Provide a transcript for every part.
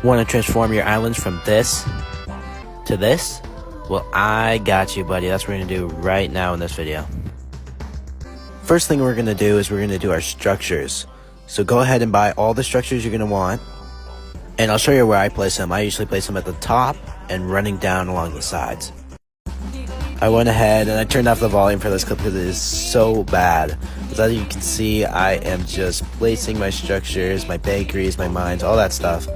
Want to transform your islands from this to this? Well, I got you, buddy. That's what we're going to do right now in this video. First thing we're going to do is we're going to do our structures. So go ahead and buy all the structures you're going to want. And I'll show you where I place them. I usually place them at the top and running down along the sides. I went ahead and I turned off the volume for this clip because it is so bad. As you can see, I am just placing my structures, my bakeries, my mines, all that stuff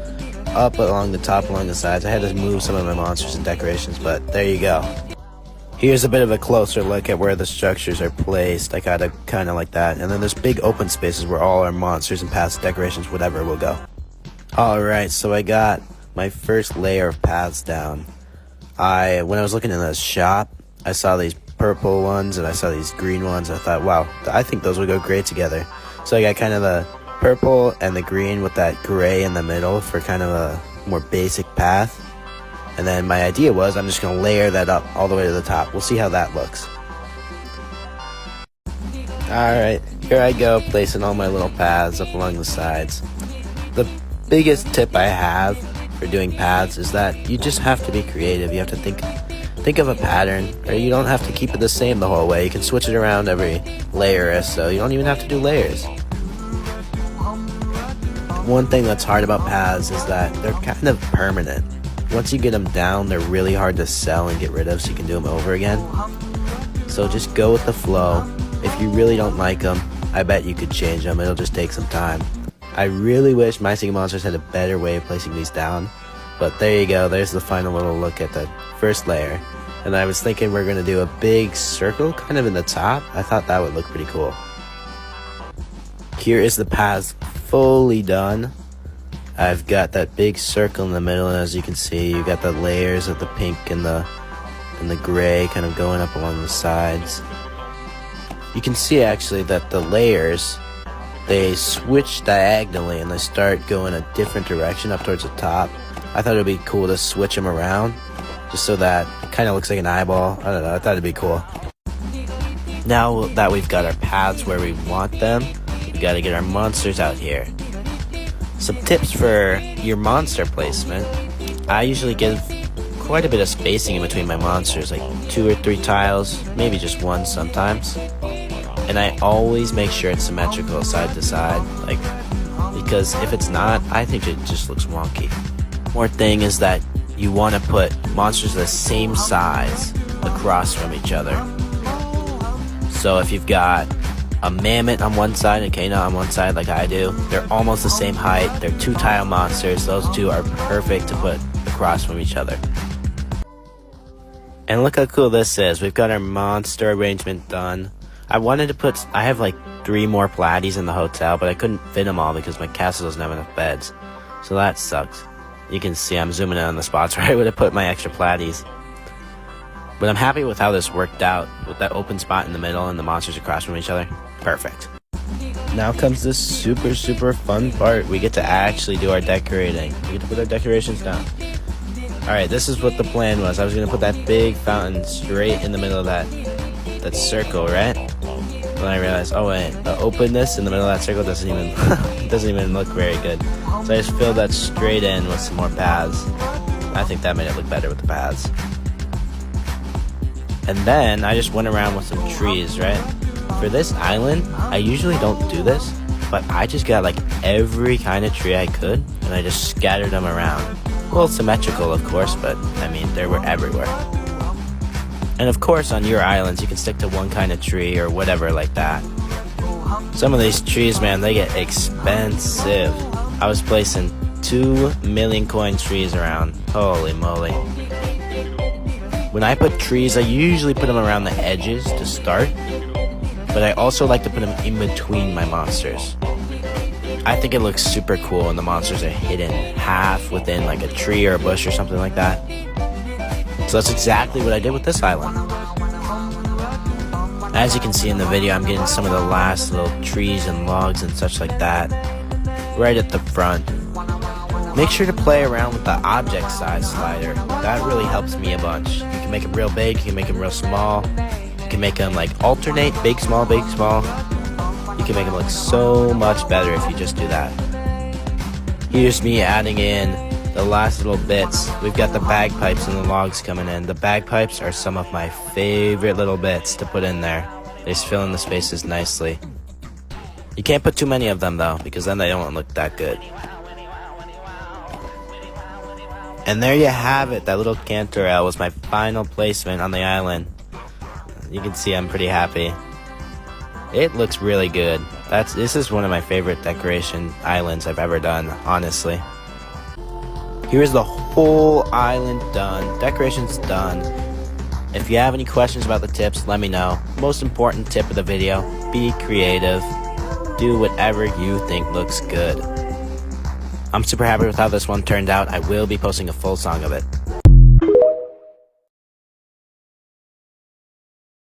up along the top, along the sides. I had to move some of my monsters and decorations, but there you go. Here's a bit of a closer look at where the structures are placed. I got it kind of like that. And then there's big open spaces where all our monsters and paths, decorations, whatever will go. Alright, so I got my first layer of paths down. When I was looking in the shop, I saw these purple ones and I saw these green ones. I thought, wow, I think those would go great together. So I got kind of the purple and the green with that gray in the middle for kind of a more basic path. And then my idea was I'm just going to layer that up all the way to the top. We'll see how that looks. Alright, here I go placing all my little paths up along the sides. The biggest tip I have for doing paths is that you just have to be creative. You have to think of a pattern, or you don't have to keep it the same the whole way. You can switch it around every layer or so. You don't even have to do layers. One thing that's hard about paths is that they're kind of permanent. Once you get them down, they're really hard to sell and get rid of, so you can do them over again. So just go with the flow. If you really don't like them, I bet you could change them. It'll just take some time. I really wish My Singing Monsters had a better way of placing these down, but there you go. There's the final little look at the first layer. And I was thinking we're going to do a big circle kind of in the top. I thought that would look pretty cool. Here is the paths fully done. I've got that big circle in the middle, and as you can see, you got the layers of the pink and the gray kind of going up along the sides. You can see actually that the layers, they switch diagonally and they start going a different direction up towards the top. I thought it would be cool to switch them around, just so that it kind of looks like an eyeball. I don't know, I thought it'd be cool. Now that we've got our paths where we want them, we got to get our monsters out here. Some tips for your monster placement. I usually give quite a bit of spacing in between my monsters, like 2 or 3 tiles, maybe just 1 sometimes. And I always make sure it's symmetrical side to side, because if it's not, I think it just looks wonky. One thing is that you want to put monsters the same size across from each other. So if you've got a mammoth on one side and a Kano on one side like I do, they're almost the same height. They're 2-tile monsters. Those two are perfect to put across from each other. And look how cool this is. We've got our monster arrangement done. I have like 3 more platies in the hotel, but I couldn't fit them all because my castle doesn't have enough beds. So that sucks. You can see I'm zooming in on the spots where I would have put my extra platies. But I'm happy with how this worked out, with that open spot in the middle and the monsters across from each other. Perfect. Now comes this super fun part. We get to actually do our decorating. We get to put our decorations down. Alright, this is what the plan was. I was going to put that big fountain straight in the middle of that circle, right? Then I realized, oh wait, the openness in the middle of that circle doesn't even look very good. So I just filled that straight in with some more paths. I think that made it look better with the paths. And then I just went around with some trees, right? For this island, I usually don't do this, but I just got like every kind of tree I could, and I just scattered them around. Well, symmetrical, of course, but I mean, they were everywhere. And of course, on your islands, you can stick to one kind of tree or whatever like that. Some of these trees, man, they get expensive. I was placing 2 million coin trees around. Holy moly. When I put trees, I usually put them around the edges to start, but I also like to put them in between my monsters. I think it looks super cool when the monsters are hidden half within like a tree or a bush or something like that. So that's exactly what I did with this island. As you can see in the video, I'm getting some of the last little trees and logs and such like that right at the front. Make sure to play around with the object size slider. That really helps me a bunch. You can make them real big, you can make them real small. You can make them like alternate, big, small, big, small. You can make them look so much better if you just do that. Here's me adding in the last little bits. We've got the bagpipes and the logs coming in. The bagpipes are some of my favorite little bits to put in there. They just fill in the spaces nicely. You can't put too many of them though, because then they don't look that good. And there you have it. That little cantorail was my final placement on the island. You can see I'm pretty happy. It looks really good. This is one of my favorite decoration islands I've ever done, honestly. Here's the whole island done. Decoration's done. If you have any questions about the tips, let me know. Most important tip of the video, be creative. Do whatever you think looks good. I'm super happy with how this one turned out. I will be posting a full song of it.